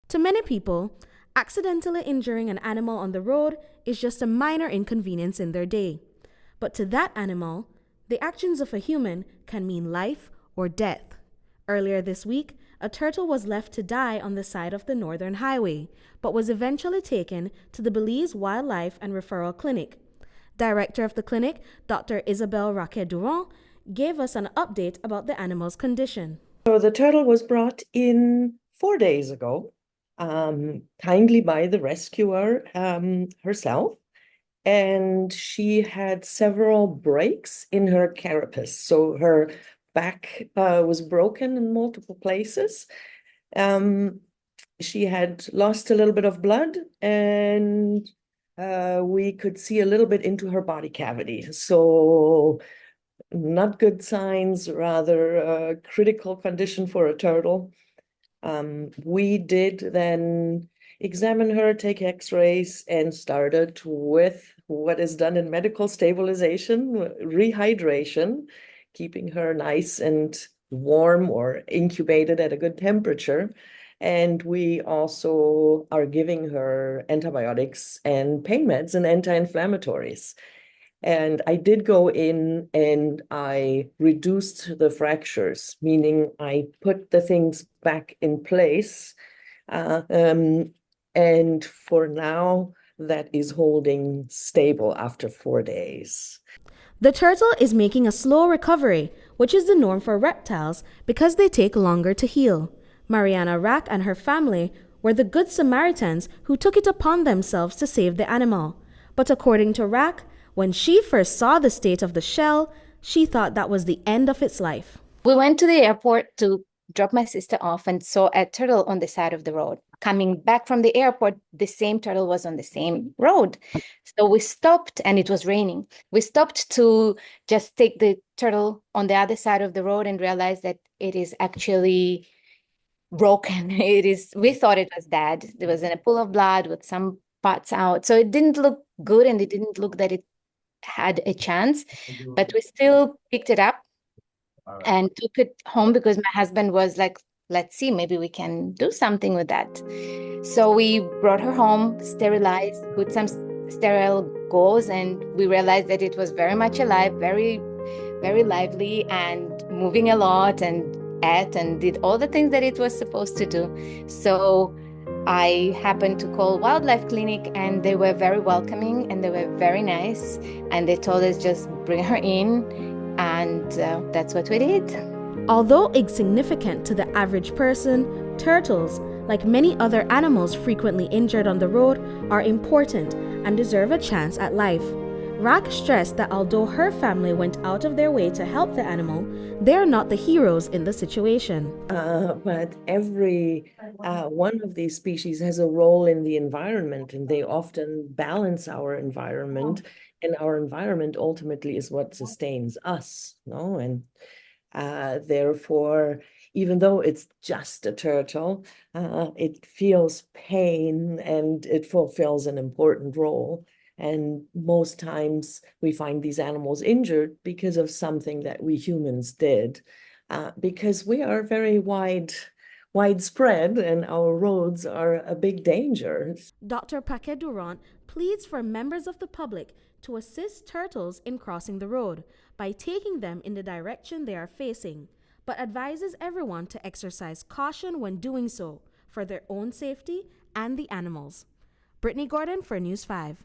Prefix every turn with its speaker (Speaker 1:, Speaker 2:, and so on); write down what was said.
Speaker 1: To many people, accidentally injuring an animal on the road is just a minor inconvenience in their day. But to that animal, the actions of a human can mean life or death. Earlier this week, a turtle was left to die on the side of the Northern Highway, but was eventually taken to the Belize Wildlife and Referral Clinic. Director of the clinic, Dr. Isabelle Raquet-Durand, gave us an update about the animal's condition.
Speaker 2: So the turtle was brought in 4 days ago, kindly by the rescuer herself. And she had several breaks in her carapace. So her back was broken in multiple places. She had lost a little bit of blood, and we could see a little bit into her body cavity. So not good signs, rather a critical condition for a turtle. We did then examine her, take x-rays, and started with what is done in medical stabilization, rehydration, keeping her nice and warm or incubated at a good temperature. And we also are giving her antibiotics and pain meds and anti-inflammatories. And I did go in and I reduced the fractures, meaning I put the things back in place. And for now, that is holding stable after 4 days.
Speaker 1: The turtle is making a slow recovery, which is the norm for reptiles because they take longer to heal. Mariana Rack and her family were the good Samaritans who took it upon themselves to save the animal. But according to Rack, when she first saw the state of the shell, she thought that was the end of its life.
Speaker 3: We went to the airport to drop my sister off and saw a turtle on the side of the road. Coming back from the airport, the same turtle was on the same road. So we stopped, and it was raining. We stopped to just take the turtle on the other side of the road and realized that it is actually broken. We thought it was dead. It was in a pool of blood with some parts out. So it didn't look good, and it didn't look that it had a chance, but we still picked it up and took it home because my husband was like, let's see, maybe we can do something with that. So we brought her home, sterilized, put some sterile gauze, and we realized that it was very much alive, very, very lively and moving a lot and ate and did all the things that it was supposed to do. So I happened to call Wildlife Clinic, and they were very welcoming and they were very nice. And they told us just bring her in, and that's what we did.
Speaker 1: Although insignificant to the average person, turtles, like many other animals frequently injured on the road, are important and deserve a chance at life. Rack stressed that although her family went out of their way to help the animal, they are not the heroes in the situation.
Speaker 2: But every one of these species has a role in the environment, and they often balance our environment, and our environment ultimately is what sustains us, no? And therefore, even though it's just a turtle, it feels pain and it fulfills an important role. And most times we find these animals injured because of something that we humans did, because we are very widespread and our roads are a big danger.
Speaker 1: Dr. Raquet-Durand pleads for members of the public to assist turtles in crossing the road by taking them in the direction they are facing, but advises everyone to exercise caution when doing so for their own safety and the animals. Britney Gordon for News 5.